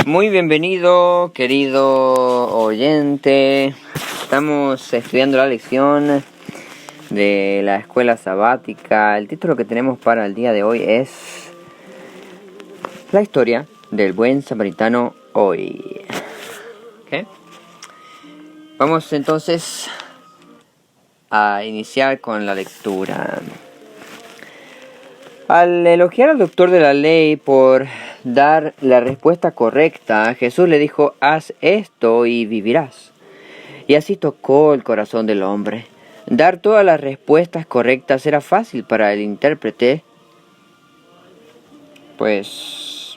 Muy bienvenido, querido oyente. Estamos estudiando la lección de la escuela sabática. El título que tenemos para el día de hoy es La historia del buen samaritano hoy. ¿Okay? Vamos entonces a iniciar con la lectura. Al elogiar al doctor de la ley por dar la respuesta correcta, Jesús le dijo: haz esto y vivirás. Y así tocó el corazón del hombre. Dar todas las respuestas correctas era fácil para el intérprete, pues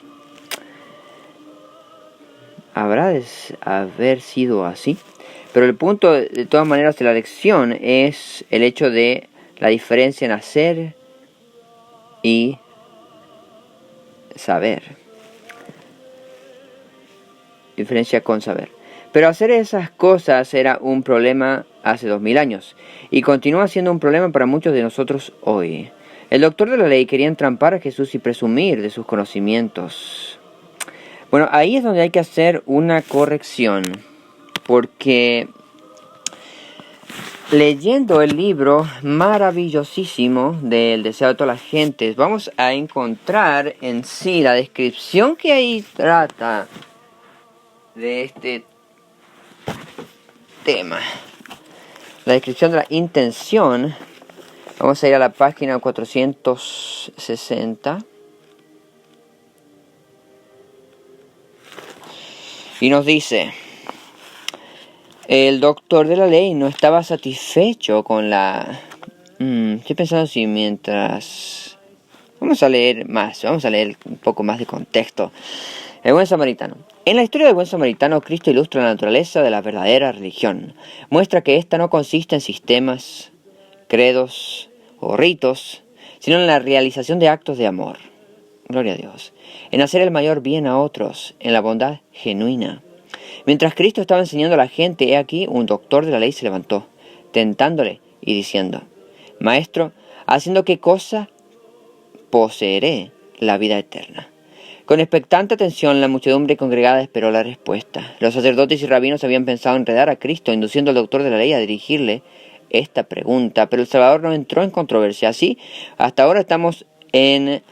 habrá de haber sido así. Pero el punto, de todas maneras, de la lección es el hecho de la diferencia en hacer y saber. Diferencia con saber. Pero hacer esas cosas era un problema hace 2000 años y continúa siendo un problema para muchos de nosotros hoy. El doctor de la ley quería entrampar a Jesús y presumir de sus conocimientos. Bueno, ahí es donde hay que hacer una corrección, porque leyendo el libro maravillosísimo del deseo de todas las gentes, vamos a encontrar en sí la descripción que ahí trata de este tema. La descripción de la intención. Vamos a ir a la página 460. Y nos dice: el doctor de la ley no estaba satisfecho con la... estoy pensando si mientras... Vamos a leer un poco más de contexto. El buen samaritano. En la historia del buen samaritano, Cristo ilustra la naturaleza de la verdadera religión. Muestra que ésta no consiste en sistemas, credos o ritos, sino en la realización de actos de amor. Gloria a Dios. En hacer el mayor bien a otros, en la bondad genuina. Mientras Cristo estaba enseñando a la gente, he aquí un doctor de la ley se levantó, tentándole y diciendo: Maestro, ¿haciendo qué cosa poseeré la vida eterna? Con expectante atención, la muchedumbre congregada esperó la respuesta. Los sacerdotes y rabinos habían pensado enredar a Cristo, induciendo al doctor de la ley a dirigirle esta pregunta, pero el Salvador no entró en controversia. Así, hasta ahora estamos en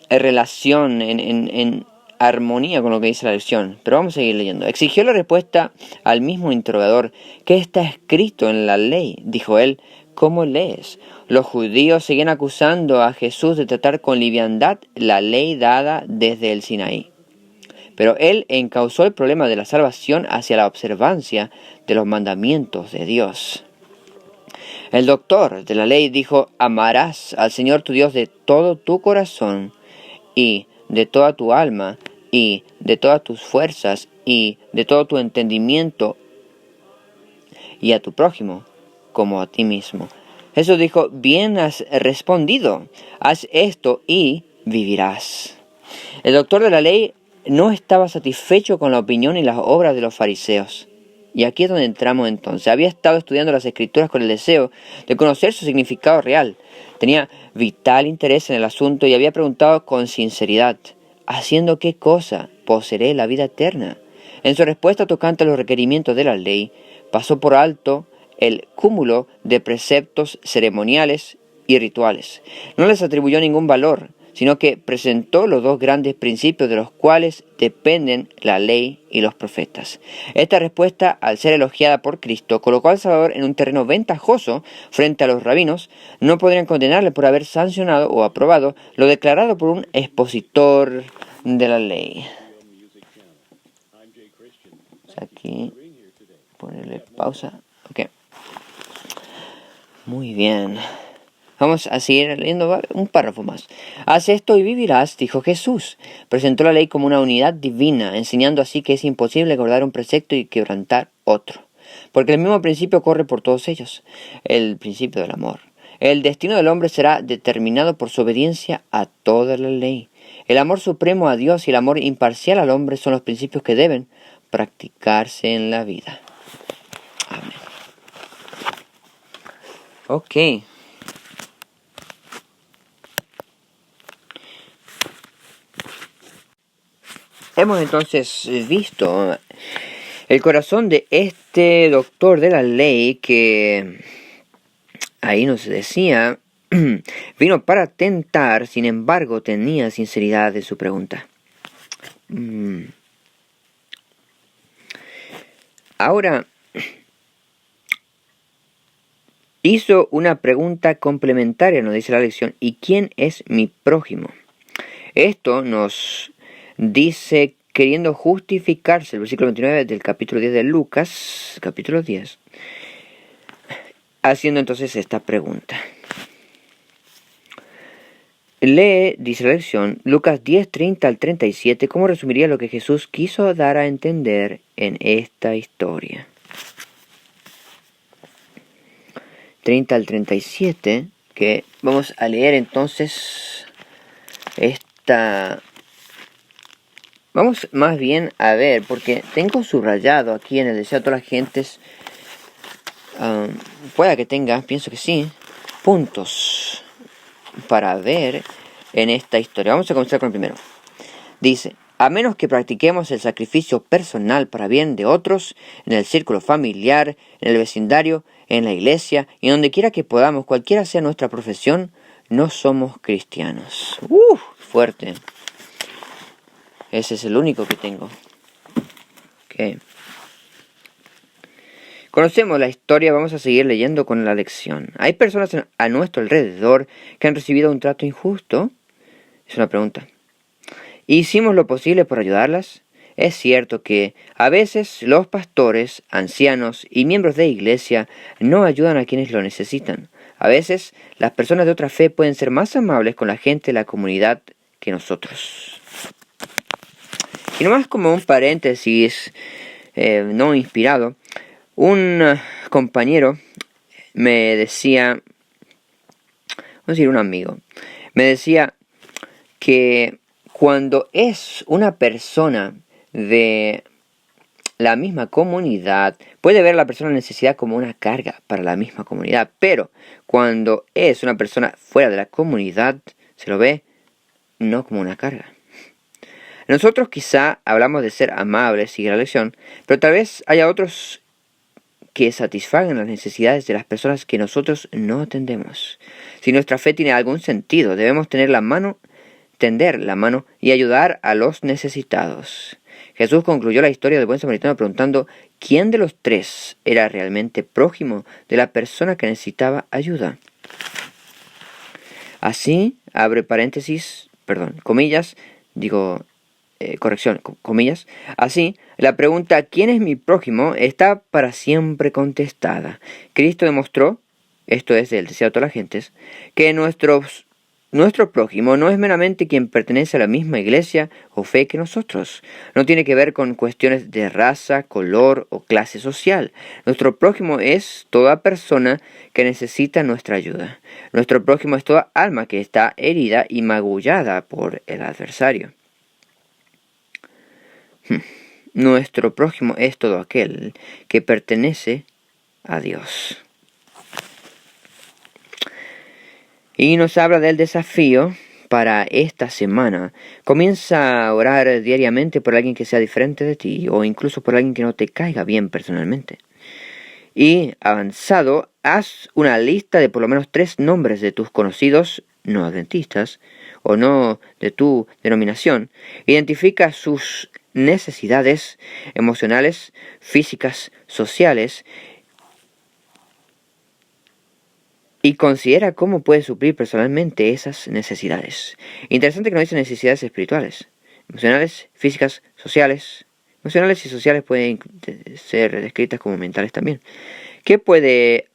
relación, en armonía con lo que dice la lección. Pero vamos a seguir leyendo. Exigió la respuesta al mismo interrogador. ¿Qué está escrito en la ley?, dijo él. ¿Cómo lees? Los judíos seguían acusando a Jesús de tratar con liviandad la ley dada desde el Sinaí. Pero él encauzó el problema de la salvación hacia la observancia de los mandamientos de Dios. El doctor de la ley dijo: amarás al Señor tu Dios de todo tu corazón y de toda tu alma y de todas tus fuerzas y de todo tu entendimiento, y a tu prójimo como a ti mismo. Jesús dijo: bien has respondido, haz esto y vivirás. El doctor de la ley no estaba satisfecho con la opinión y las obras de los fariseos. Y aquí es donde entramos entonces. Había estado estudiando las Escrituras con el deseo de conocer su significado real. Tenía vital interés en el asunto y había preguntado con sinceridad: ¿haciendo qué cosa poseeré la vida eterna? En su respuesta tocante a los requerimientos de la ley, pasó por alto el cúmulo de preceptos ceremoniales y rituales. No les atribuyó ningún valor, sino que presentó los dos grandes principios de los cuales dependen la ley y los profetas. Esta respuesta, al ser elogiada por Cristo, colocó al Salvador en un terreno ventajoso frente a los rabinos. No podrían condenarle por haber sancionado o aprobado lo declarado por un expositor de la ley. Aquí, ponerle pausa. Ok. Muy bien. Vamos a seguir leyendo un párrafo más. Haz esto y vivirás, dijo Jesús. Presentó la ley como una unidad divina, enseñando así que es imposible guardar un precepto y quebrantar otro. Porque el mismo principio corre por todos ellos, el principio del amor. El destino del hombre será determinado por su obediencia a toda la ley. El amor supremo a Dios y el amor imparcial al hombre son los principios que deben practicarse en la vida. Amén. Ok. Hemos entonces visto el corazón de este doctor de la ley que ahí nos decía, vino para tentar, sin embargo tenía sinceridad de su pregunta. Ahora, hizo una pregunta complementaria, nos dice la lección, ¿y quién es mi prójimo? Esto nos dice, queriendo justificarse, el versículo 29 del capítulo 10 de Lucas, capítulo 10, haciendo entonces esta pregunta. Lee, dice la lección, Lucas 10, 30 al 37, ¿cómo resumiría lo que Jesús quiso dar a entender en esta historia? 30 al 37, que vamos a leer entonces Vamos más bien a ver, porque tengo subrayado aquí en el deseo de todas las gentes, pueda que tenga, pienso que sí, puntos para ver en esta historia. Vamos a comenzar con el primero. Dice, a menos que practiquemos el sacrificio personal para bien de otros, en el círculo familiar, en el vecindario, en la iglesia y donde quiera que podamos, cualquiera sea nuestra profesión, no somos cristianos. Fuerte. Ese es el único que tengo. Okay. Conocemos la historia, vamos a seguir leyendo con la lección. ¿Hay personas a nuestro alrededor que han recibido un trato injusto? Es una pregunta. ¿Hicimos lo posible por ayudarlas? Es cierto que a veces los pastores, ancianos y miembros de iglesia no ayudan a quienes lo necesitan. A veces las personas de otra fe pueden ser más amables con la gente de la comunidad que nosotros. Y nomás como un paréntesis no inspirado, un compañero me decía, vamos a decir un amigo, me decía que cuando es una persona de la misma comunidad, puede ver a la persona en necesidad como una carga para la misma comunidad, pero cuando es una persona fuera de la comunidad, se lo ve no como una carga. Nosotros quizá hablamos de ser amables, sigue la lección, pero tal vez haya otros que satisfagan las necesidades de las personas que nosotros no atendemos. Si nuestra fe tiene algún sentido, debemos tender la mano y ayudar a los necesitados. Jesús concluyó la historia del buen samaritano preguntando quién de los tres era realmente prójimo de la persona que necesitaba ayuda. Así, comillas, así, la pregunta ¿quién es mi prójimo? Está para siempre contestada. Cristo demostró, esto es del deseo de todas las gentes, que nuestro prójimo no es meramente quien pertenece a la misma iglesia o fe que nosotros. No tiene que ver con cuestiones de raza, color o clase social. Nuestro prójimo es toda persona que necesita nuestra ayuda. Nuestro prójimo es toda alma que está herida y magullada por el adversario. Nuestro prójimo es todo aquel que pertenece a Dios. Y nos habla del desafío para esta semana. Comienza a orar diariamente por alguien que sea diferente de ti o incluso por alguien que no te caiga bien personalmente. Y avanzado, haz una lista de por lo menos 3 nombres de tus conocidos no adventistas o no de tu denominación. Identifica sus necesidades emocionales, físicas, sociales y considera cómo puedes suplir personalmente esas necesidades. Interesante que no dice necesidades espirituales, emocionales, físicas, sociales. Emocionales y sociales pueden ser descritas como mentales también. ¿Qué puedes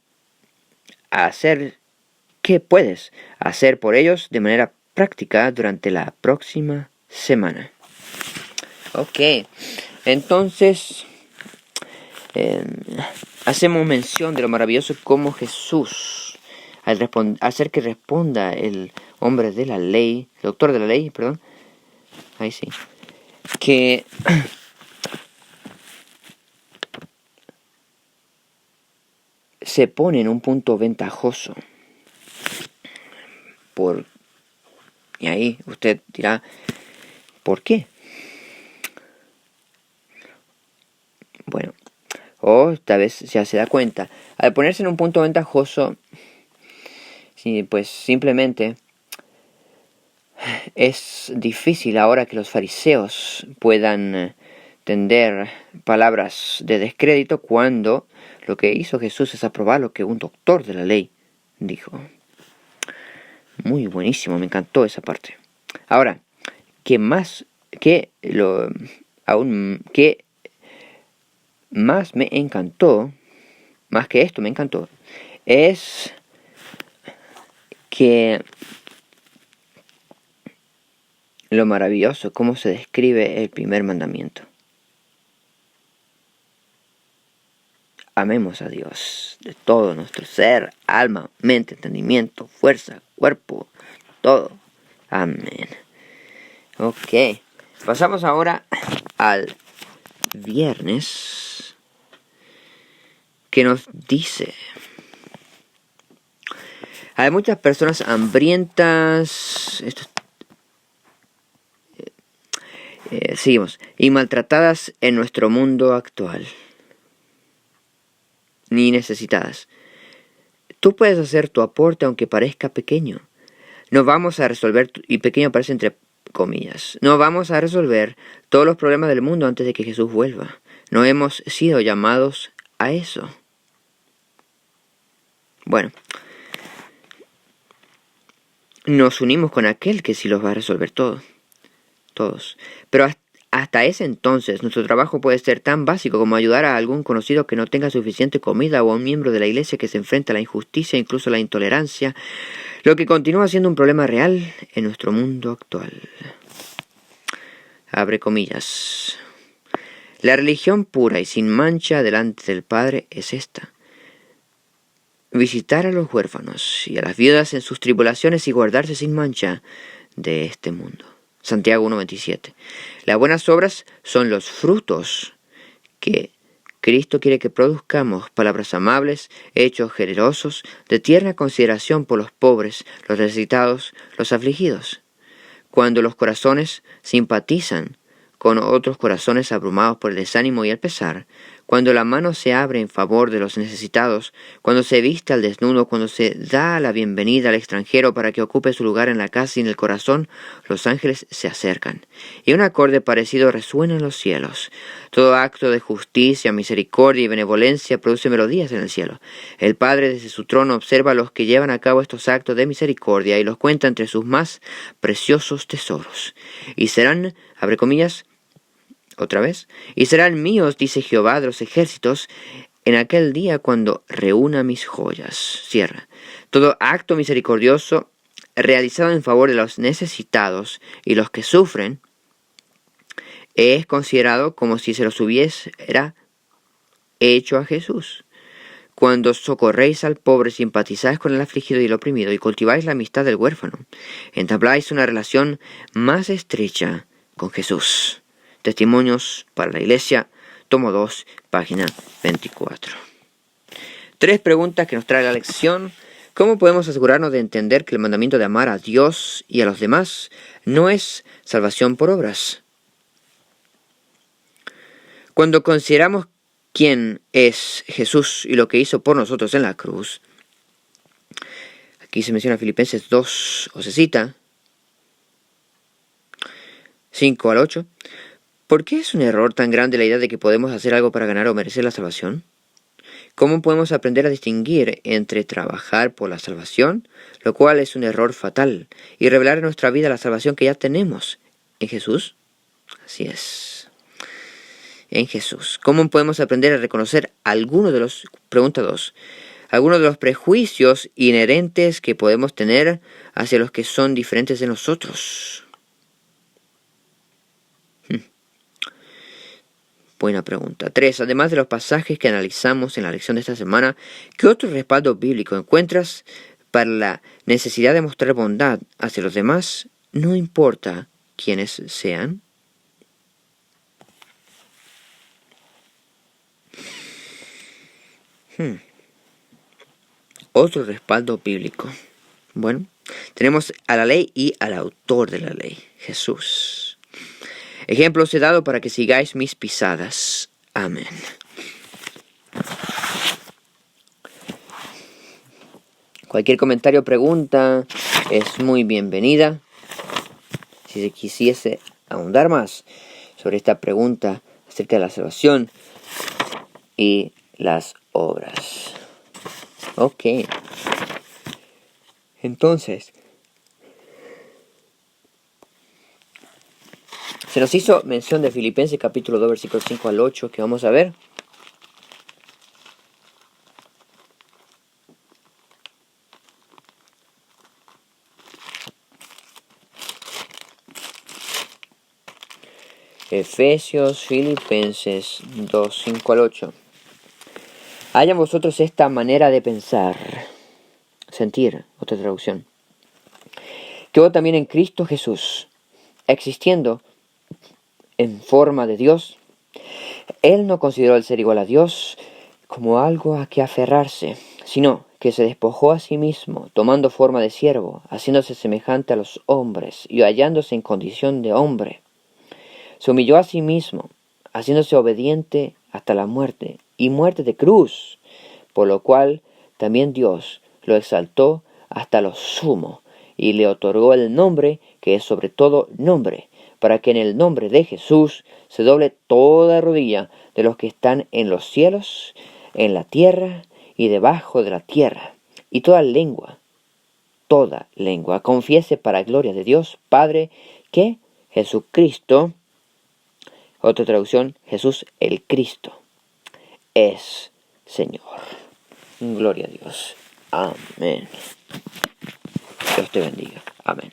hacer por ellos de manera práctica durante la próxima semana? Ok, entonces hacemos mención de lo maravilloso como Jesús, al hacer que responda el hombre de la ley, el doctor de la ley, ahí sí, que se pone en un punto ventajoso. Y ahí usted dirá, ¿por qué? Bueno, o tal vez ya se da cuenta. Al ponerse en un punto ventajoso, sí, pues simplemente es difícil ahora que los fariseos puedan tender palabras de descrédito cuando lo que hizo Jesús es aprobar lo que un doctor de la ley dijo. Muy buenísimo, me encantó esa parte. Ahora, ¿qué más me encantó, más que esto me encantó, es que lo maravilloso, cómo se describe el primer mandamiento. Amemos a Dios de todo nuestro ser, alma, mente, entendimiento, fuerza, cuerpo, todo. Amén. Ok, pasamos ahora al viernes, que nos dice: hay muchas personas hambrientas, seguimos, y maltratadas en nuestro mundo actual, ni necesitadas. Tú puedes hacer tu aporte aunque parezca pequeño. No vamos a resolver, y pequeño aparece entre comillas, no vamos a resolver todos los problemas del mundo antes de que Jesús vuelva. No hemos sido llamados a eso. Bueno, nos unimos con aquel que sí los va a resolver todos. Pero hasta ese entonces, nuestro trabajo puede ser tan básico como ayudar a algún conocido que no tenga suficiente comida o a un miembro de la iglesia que se enfrenta a la injusticia e incluso a la intolerancia, lo que continúa siendo un problema real en nuestro mundo actual. Abre comillas. La religión pura y sin mancha delante del Padre es esta: visitar a los huérfanos y a las viudas en sus tribulaciones y guardarse sin mancha de este mundo. Santiago 1:27. Las buenas obras son los frutos que Cristo quiere que produzcamos: palabras amables, hechos generosos, de tierna consideración por los pobres, los necesitados, los afligidos. Cuando los corazones simpatizan con otros corazones abrumados por el desánimo y el pesar, cuando la mano se abre en favor de los necesitados, cuando se viste al desnudo, cuando se da la bienvenida al extranjero para que ocupe su lugar en la casa y en el corazón, los ángeles se acercan, y un acorde parecido resuena en los cielos. Todo acto de justicia, misericordia y benevolencia produce melodías en el cielo. El Padre desde su trono observa a los que llevan a cabo estos actos de misericordia y los cuenta entre sus más preciosos tesoros. Y serán, abre comillas, otra vez, y serán míos, dice Jehová de los ejércitos, en aquel día cuando reúna mis joyas. Cierra. Todo acto misericordioso realizado en favor de los necesitados y los que sufren es considerado como si se los hubiera hecho a Jesús. Cuando socorréis al pobre, simpatizáis con el afligido y el oprimido, y cultiváis la amistad del huérfano, entabláis una relación más estrecha con Jesús. Testimonios para la Iglesia, tomo 2, página 24. 3 preguntas que nos trae la lección. ¿Cómo podemos asegurarnos de entender que el mandamiento de amar a Dios y a los demás no es salvación por obras? Cuando consideramos quién es Jesús y lo que hizo por nosotros en la cruz, aquí se menciona Filipenses 2, o se cita 5 al 8. ¿Por qué es un error tan grande la idea de que podemos hacer algo para ganar o merecer la salvación? ¿Cómo podemos aprender a distinguir entre trabajar por la salvación, lo cual es un error fatal, y revelar en nuestra vida la salvación que ya tenemos en Jesús? Así es, en Jesús. ¿Cómo podemos aprender a reconocer algunos de los prejuicios inherentes que podemos tener hacia los que son diferentes de nosotros? Buena pregunta. 3. Además de los pasajes que analizamos en la lección de esta semana, ¿qué otro respaldo bíblico encuentras para la necesidad de mostrar bondad hacia los demás, no importa quiénes sean? Otro respaldo bíblico. Bueno, tenemos a la ley y al autor de la ley, Jesús. Ejemplos he dado para que sigáis mis pisadas. Amén. Cualquier comentario o pregunta es muy bienvenida. Si se quisiese ahondar más sobre esta pregunta acerca de la salvación y las obras. Ok. Entonces, se nos hizo mención de Filipenses capítulo 2, versículos 5 al 8, que vamos a ver. Efesios, Filipenses 2, 5 al 8. Haya en vosotros esta manera de pensar, sentir, otra traducción, que hubo también en Cristo Jesús, existiendo en forma de Dios. Él no consideró el ser igual a Dios como algo a que aferrarse, sino que se despojó a sí mismo, tomando forma de siervo, haciéndose semejante a los hombres y hallándose en condición de hombre. Se humilló a sí mismo, haciéndose obediente hasta la muerte, y muerte de cruz, por lo cual también Dios lo exaltó hasta lo sumo, y le otorgó el nombre que es sobre todo nombre, para que en el nombre de Jesús se doble toda rodilla de los que están en los cielos, en la tierra y debajo de la tierra, y toda lengua confiese para gloria de Dios Padre que Jesucristo, otra traducción, Jesús el Cristo, es Señor. Gloria a Dios. Amén. Dios te bendiga. Amén.